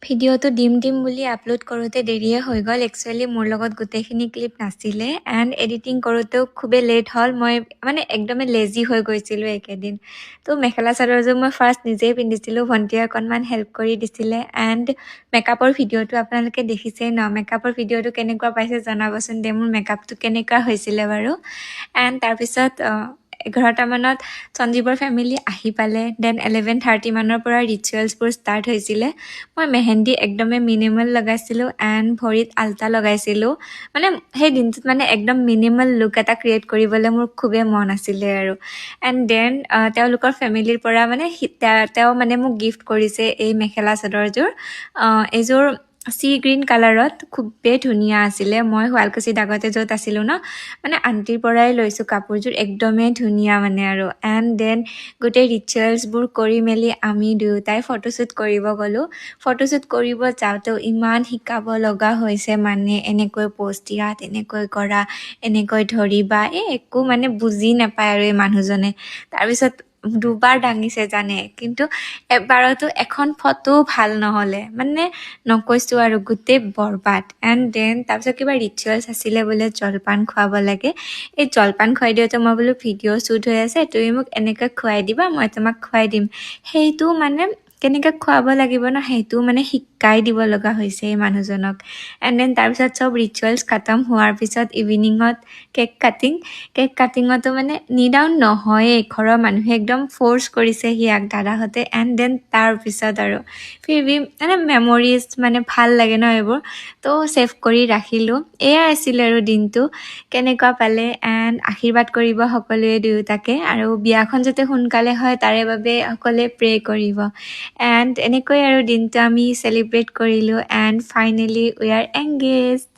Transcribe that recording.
ভিডিঅ'টো দিম বুলি আপলোড কৰোঁতে দেৰিয়ে হৈ গ'ল। একচুৱেলি মোৰ লগত গোটেইখিনি ক্লিপ নাছিলে এণ্ড এডিটিং কৰোঁতেও খুবেই লেট হ'ল। মই মানে একদমেই লেজি হৈ গৈছিলোঁ এইকেইদিন। তো মেখেলা চাদৰযোৰ মই ফাৰ্ষ্ট নিজেই পিন্ধিছিলোঁ, ভণ্টিয়ে অকণমান হেল্প কৰি দিছিলে। এণ্ড মেকআপৰ ভিডিঅ'টো আপোনালোকে দেখিছেই ন, মেকআপৰ ভিডিঅ'টো কেনেকুৱা পাইছে জনাবচোন দে, মোৰ মেকআপটো কেনেকুৱা হৈছিলে বাৰু। এণ্ড তাৰপিছত 11টা মানত সঞ্জীৱৰ ফেমিলি আহি পালে। দেন 11:30 মানৰ পৰা ৰিচুৱেলছবোৰ ষ্টাৰ্ট হৈছিলে। মই মেহেন্দি একদমেই মিনিমাল লগাইছিলোঁ এণ্ড ভৰিত আলতা লগাইছিলোঁ। মানে সেই দিনটোত মানে একদম মিনিমাল লুক এটা ক্ৰিয়েট কৰিবলৈ মোৰ খুবেই মন আছিলে আৰু। এণ্ড দেন তেওঁলোকৰ ফেমিলিৰ পৰা মানে তেওঁ মানে মোক গিফ্ট কৰিছে এই মেখেলা চাদৰযোৰ। এইযোৰ চি গ্ৰীণ কালাৰত খুবেই ধুনীয়া আছিলে। মই শুৱালকুছিত আগতে য'ত আছিলোঁ ন, মানে আণ্টিৰ পৰাই লৈছোঁ কাপোৰযোৰ, একদমেই ধুনীয়া মানে আৰু। এণ্ড দেন গোটেই ৰিচুৱেলছবোৰ কৰি মেলি আমি দুয়োটাই ফটোশ্বুট কৰিব গ'লোঁ। ফটোশ্বুট কৰিব যাওঁতেও ইমান শিকাব লগা হৈছে, মানে এনেকৈ প'ষ্ট দিয়া, তেনেকৈ কৰা, এনেকৈ ধৰিবা, একো মানে বুজি নাপায় আৰু এই মানুহজনে। তাৰপিছত দুবাৰ দাঙিছে জানে, কিন্তু এবাৰতো এখন ফটো ভাল নহ'লে, মানে নকৈছোঁ আৰু গোটেই বৰবাদ। এণ্ড দেন তাৰপিছত কিবা ৰিচুৱেলছ আছিলে বোলে, জলপান খুৱাব লাগে। এই জলপান খুৱাই দিওঁতে মই বোলো ভিডিঅ' শ্বুট হৈ আছে, তুমি মোক এনেকৈ খুৱাই দিবা, মই তোমাক খুৱাই দিম। সেইটো মানে কেনেকৈ খুৱাব লাগিব ন, সেইটো মানে শিকাই দিব লগা হৈছে এই মানুহজনক। এণ্ড দেন তাৰপিছত চব ৰিচুৱেলছ খতম হোৱাৰ পিছত ইভিনিঙত কেক কাটিঙতো মানে নিডাউন নহয়েই, ঘৰৰ মানুহে একদম ফ'ৰ্চ কৰিছে সিয়াক, দাদাহঁতে। এণ্ড দেন তাৰপিছত আৰু ফিৰবি মানে মেমৰিজ, মানে ভাল লাগে ন এইবোৰ, তো ছেভ কৰি ৰাখিলোঁ। এয়াই আছিলে আৰু দিনটো। কেনেকুৱা পালে এণ্ড আশীৰ্বাদ কৰিব সকলোৱে দুয়োটাকে, আৰু বিয়াখন যাতে সোনকালে হয় তাৰে বাবে সকলোৱে প্ৰে কৰিব। এণ্ড এনেকৈ আৰু দিনটো আমি চেলিব্ৰেট কৰিলোঁ and finally we are engaged.